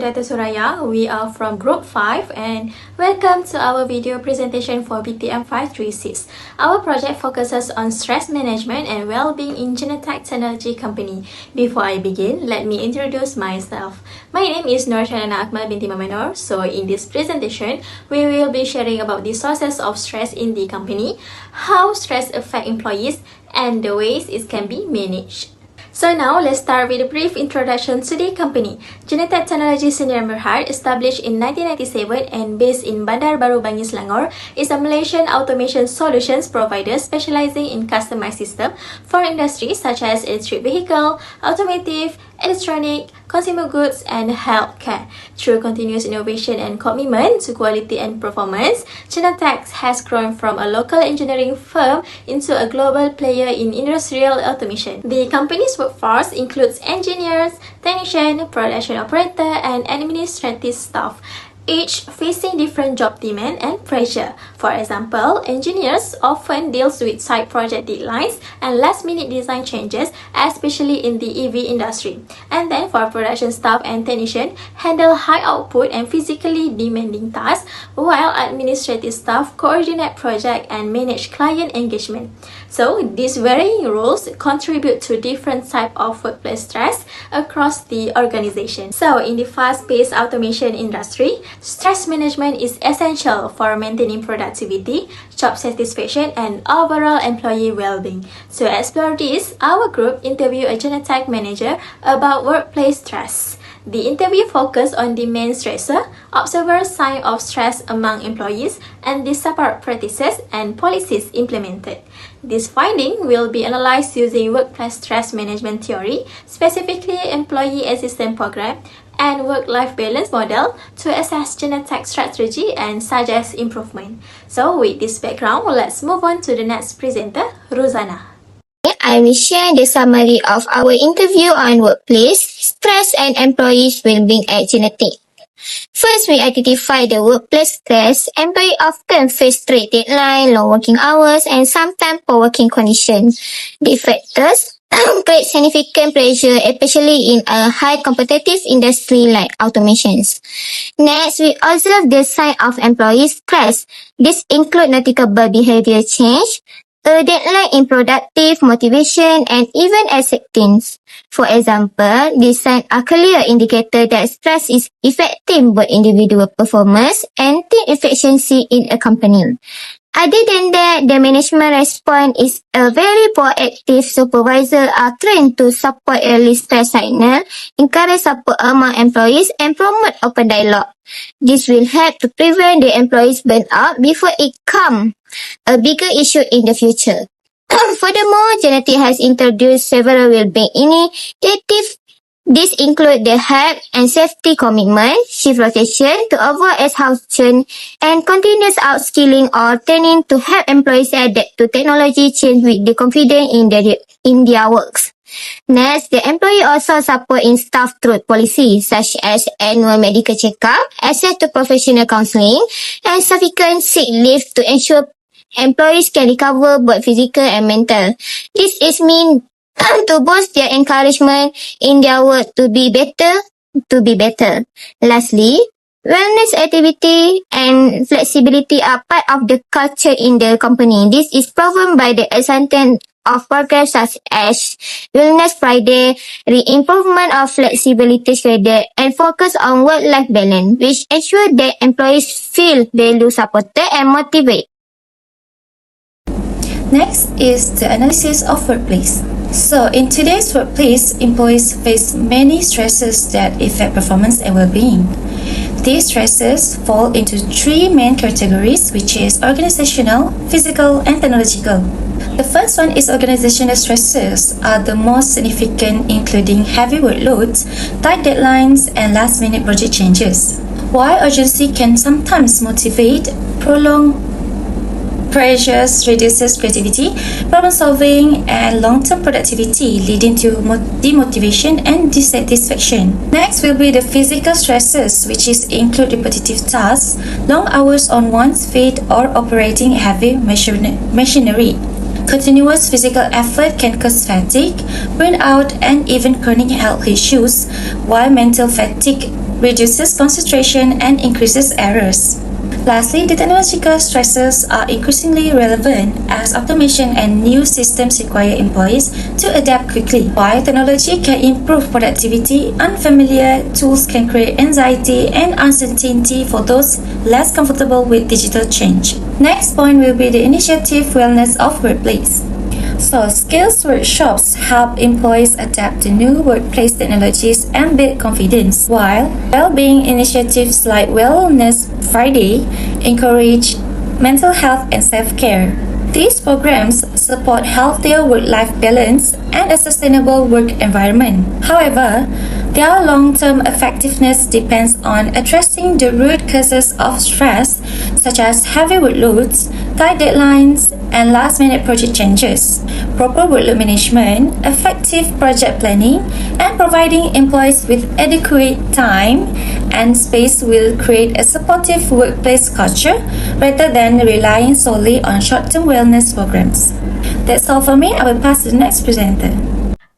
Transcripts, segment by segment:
Dr. Suraya. We are from Group 5 and welcome to our video presentation for BTM 536. Our project focuses on stress management and well-being in Genetec Technology Company. Before I begin, let me introduce myself. My name is NOOR AKMAL Binti Noor. So in this presentation, we will be sharing about the sources of stress in the company, how stress affects employees, and the ways it can be managed. So now, let's start with a brief introduction to the company. Genetec Technology Sdn Berhad, established in 1997 and based in Bandar Baru Bangi, Selangor, is a Malaysian automation solutions provider specializing in customized systems for industries such as electric vehicle, automotive, electronic, consumer goods, and healthcare. Through continuous innovation and commitment to quality and performance, Genetec has grown from a local engineering firm into a global player in industrial automation. The company's workforce includes engineers, technicians, production operator, and administrative staff, each facing different job demand and pressure. For example, engineers often deal with side project deadlines and last-minute design changes, especially in the EV industry. And then for production staff and technicians, handle high output and physically demanding tasks, while administrative staff coordinate project and manage client engagement. So these varying roles contribute to different types of workplace stress across the organization. So in the fast-paced automation industry, stress management is essential for maintaining productivity, job satisfaction, and overall employee well-being. To explore this, our group interviewed a Genetec manager about workplace stress. The interview focused on the main stressor, observed signs of stress among employees, and the support practices and policies implemented. This finding will be analyzed using workplace stress management theory, specifically employee assistance program, and work-life balance model to assess Genetec strategy and suggest improvement. So with this background, let's move on to the next presenter, RUZANA. I will share the summary of our interview on workplace stress and employees' well-being at Genetec. First, we identify the workplace stress. Employees often face strict deadlines, long working hours, and sometimes poor working conditions. These factors create significant pressure, especially in a high competitive industry like automations. Next, we observe the sign of employee stress. This include noticeable behavior change, a deadline in productive motivation, and even acceptance. For example, these signs are clear indicator that stress is affecting both individual performance and team efficiency in a company. Other than that, the management response is a very proactive. Supervisors are trained to support early stress signal, encourage support among employees, and promote open dialogue. This will help to prevent the employees burnout before it becomes a bigger issue in the future. Furthermore, Genetec has introduced several well-being initiatives. These include the health and safety commitment, shift rotation to avoid exhaustion, and continuous outskilling or training to help employees adapt to technology change with the confidence in their works. Next, the employee also support in staff growth policies such as annual medical checkup, access to professional counseling, and sufficient sick leave to ensure employees can recover both physical and mental. This is mean to boost their encouragement in their work to be better. Lastly, wellness activity and flexibility are part of the culture in the company. This is proven by the extent of programs such as Wellness Friday, re-improvement of flexibility schedule, and focus on work-life balance, which ensure that employees feel valued, supported, and motivated. Next is the analysis of workplace. So, in today's workplace, employees face many stresses that affect performance and well-being. These stresses fall into three main categories, which is organizational, physical, and technological. The first one is organizational stresses are the most significant, including heavy workloads, tight deadlines, and last-minute project changes. While urgency can sometimes motivate, prolonged pressures reduces creativity, problem solving, and long-term productivity, leading to demotivation and dissatisfaction. Next will be the physical stresses, which include repetitive tasks, long hours on one's feet, or operating heavy machinery. Continuous physical effort can cause fatigue, burnout, and even chronic health issues, while mental fatigue reduces concentration, and increases errors. Lastly, the technological stresses are increasingly relevant as automation and new systems require employees to adapt quickly. While technology can improve productivity, unfamiliar tools can create anxiety and uncertainty for those less comfortable with digital change. Next point will be the initiative Wellness of Workplace. So, skills workshops help employees adapt to new workplace technologies and build confidence, while well-being initiatives like Wellness Friday encourage mental health and self-care. These programs support healthier work-life balance and a sustainable work environment. However, their long-term effectiveness depends on addressing the root causes of stress, such as heavy workloads, tight deadlines, and last-minute project changes. Proper workload management, effective project planning, and providing employees with adequate time and space will create a supportive workplace culture rather than relying solely on short-term wellness programs. That's all for me. I will pass to the next presenter.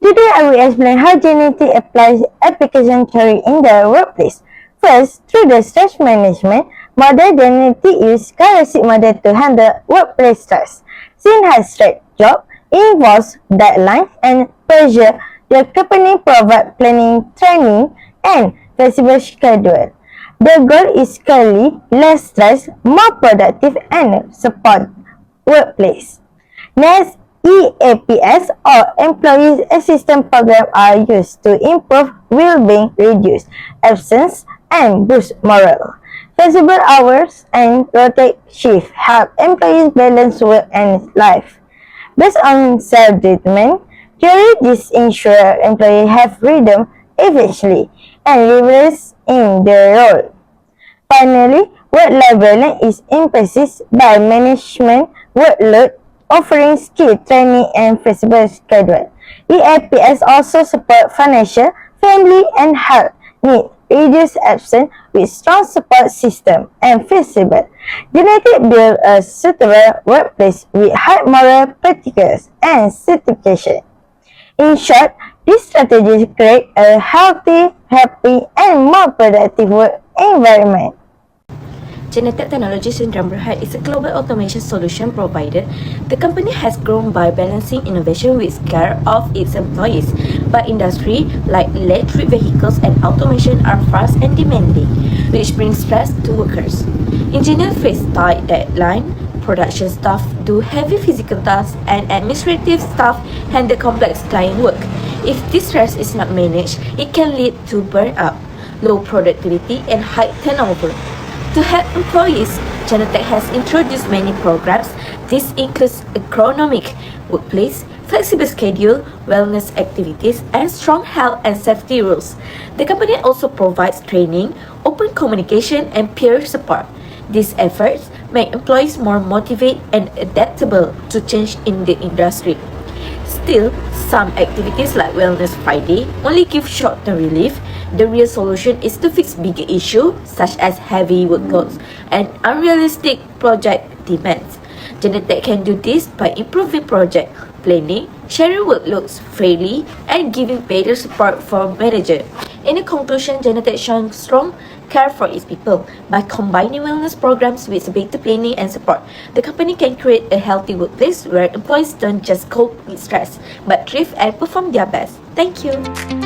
Today, I will explain how Genetec applies application theory in the workplace. First, through the stress management model, Genetec uses classic model to handle workplace stress. Since high-stress job involves deadlines and pressure, the company provides planning, training, and flexible schedule. The goal is clearly less stress, more productive, and support workplace. Next, EAPS or Employee Assistance Program are used to improve well-being, reduce absence, and boost morale. Flexible hours and rotate shift help employees balance work and life. Based on self-treatment theory, this ensures employees have freedom, efficiency, and leverage in their role. Finally, work-life balance is emphasized by management workload, offering skill training and flexible schedule. EAPS also support financial, family, and health needs, reduce absence with strong support system, and flexible. Genetec build a suitable workplace with high moral practices and certification. In short, this strategy create a healthy, happy, and more productive work environment. Genetec Technology Syndrome Berhad is a global automation solution provider. The company has grown by balancing innovation with care of its employees. But industry like electric vehicles and automation are fast and demanding, which brings stress to workers. Engineers face tight deadline, production staff do heavy physical tasks, and administrative staff handle complex client work. If this stress is not managed, it can lead to burnout, low productivity, and high turnover. To help employees, Genetec has introduced many programs. This includes ergonomic workplace, flexible schedule, wellness activities, and strong health and safety rules. The company also provides training, open communication, and peer support. These efforts make employees more motivated and adaptable to change in the industry. Still, some activities like Wellness Friday only give short-term relief. The real solution is to fix bigger issues such as heavy workloads and unrealistic project demands. Genetec can do this by improving project planning, sharing workloads fairly, and giving better support for managers. In conclusion, Genetec shows strong care for its people. By combining wellness programs with better planning and support, the company can create a healthy workplace where employees don't just cope with stress, but thrive and perform their best. Thank you.